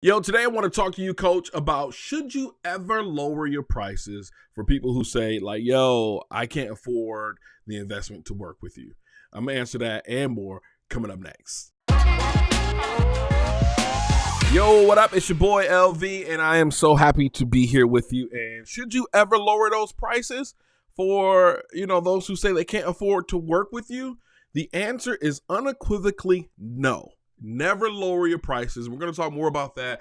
Yo, today I want to talk to you, coach, about should you ever lower your prices for people who say, like, yo, I can't afford the investment to work with you. I'm going to answer that and more coming up next. Yo, what up? It's your boy LV, and I am so happy to be here with you. And should you ever lower those prices for, those who say they can't afford to work with you? The answer is unequivocally no. Never lower your prices. We're going to talk more about that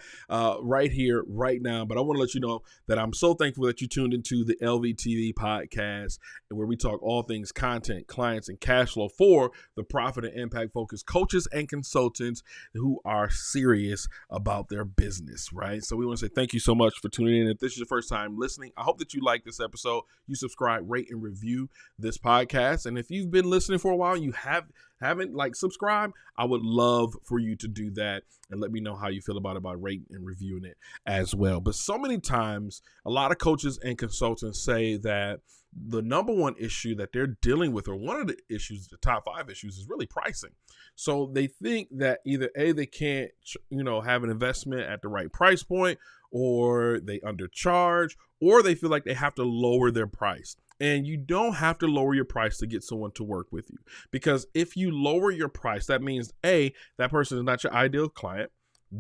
right here, right now. But I want to let you know that I'm so thankful that you tuned into the LVTV podcast, where we talk all things content, clients, and cash flow for the profit and impact focused coaches and consultants who are serious about their business, right? So we want to say thank you so much for tuning in. If this is your first time listening, I hope that you like this episode. You subscribe, rate, and review this podcast. And if you've been listening for a while and you haven't subscribed, I would love for you to do that and let me know how you feel about rating and reviewing it as well. But so many times, a lot of coaches and consultants say that the number one issue that they're dealing with, or one of the issues, the top 5 issues, is really pricing. So they think that either A, they can't, have an investment at the right price point, or they undercharge, or they feel like they have to lower their price. And you don't have to lower your price to get someone to work with you, because if you lower your price, that means A, that person is not your ideal client.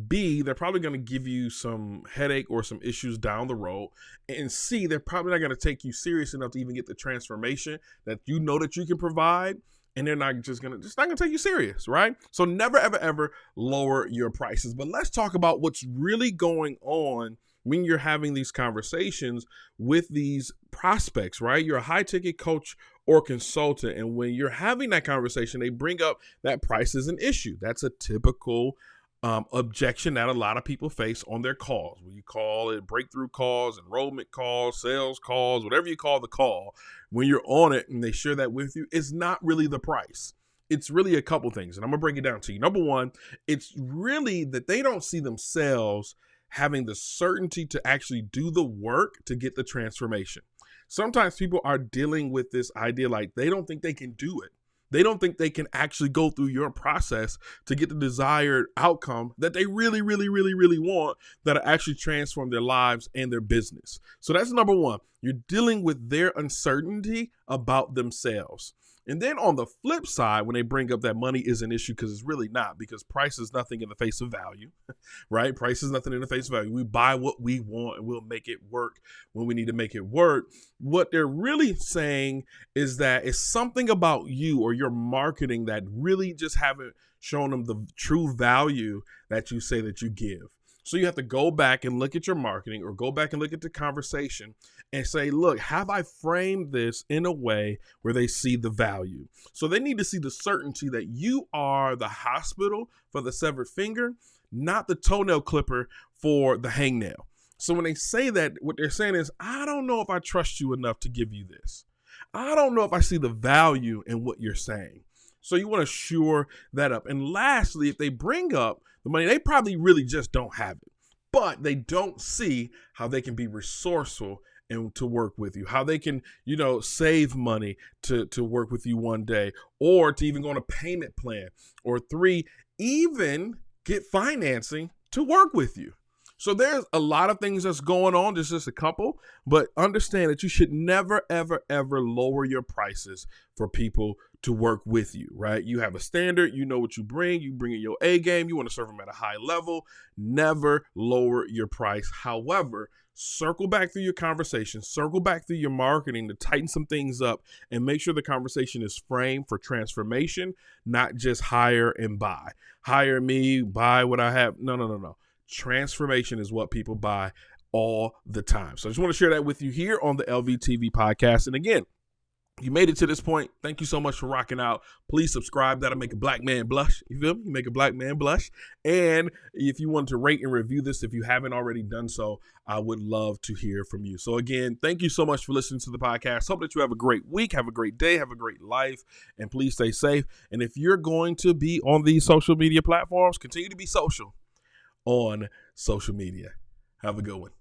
B, they're probably going to give you some headache or some issues down the road. And C, they're probably not going to take you serious enough to even get the transformation that you know that you can provide. And they're not going to take you serious, right? So never, ever, ever lower your prices. But let's talk about what's really going on when you're having these conversations with these prospects, right? You're a high ticket coach or consultant. And when you're having that conversation, they bring up that price is an issue. That's a typical objection that a lot of people face on their calls. When you call it breakthrough calls, enrollment calls, sales calls, whatever you call the call, when you're on it and they share that with you, it's not really the price. It's really a couple things. And I'm going to break it down to you. Number one, it's really that they don't see themselves having the certainty to actually do the work to get the transformation. Sometimes people are dealing with this idea like they don't think they can do it. They don't think they can actually go through your process to get the desired outcome that they really, really, really, really want, that'll actually transform their lives and their business. So that's number one. You're dealing with their uncertainty about themselves. And then on the flip side, when they bring up that money is an issue, because it's really not, because price is nothing in the face of value, right? Price is nothing in the face of value. We buy what we want and we'll make it work when we need to make it work. What they're really saying is that it's something about you or your marketing that really just haven't shown them the true value that you say that you give. So you have to go back and look at your marketing, or go back and look at the conversation and say, look, have I framed this in a way where they see the value? So they need to see the certainty that you are the hospital for the severed finger, not the toenail clipper for the hangnail. So when they say that, what they're saying is, I don't know if I trust you enough to give you this. I don't know if I see the value in what you're saying. So you want to shore that up. And lastly, if they bring up the money, they probably really just don't have it, but they don't see how they can be resourceful and to work with you, how they can, save money to work with you one day, or to even go on a payment plan, or 3, even get financing to work with you. So there's a lot of things that's going on. There's just a couple, but understand that you should never, ever, ever lower your prices for people to work with you, right? You have a standard, you know what you bring in your A game, you want to serve them at a high level. Never lower your price. However, circle back through your conversation, circle back through your marketing to tighten some things up and make sure the conversation is framed for transformation, not just hire and buy. Hire me, buy what I have. No. Transformation is what people buy all the time. So I just want to share that with you here on the LVTV podcast. And again, you made it to this point. Thank you so much for rocking out. Please subscribe. That'll make a black man blush. You feel me? You make a black man blush. And if you want to rate and review this, if you haven't already done so, I would love to hear from you. So again, thank you so much for listening to the podcast. Hope that you have a great week, have a great day, have a great life, and please stay safe. And if you're going to be on these social media platforms, continue to be social on social media. Have a good one.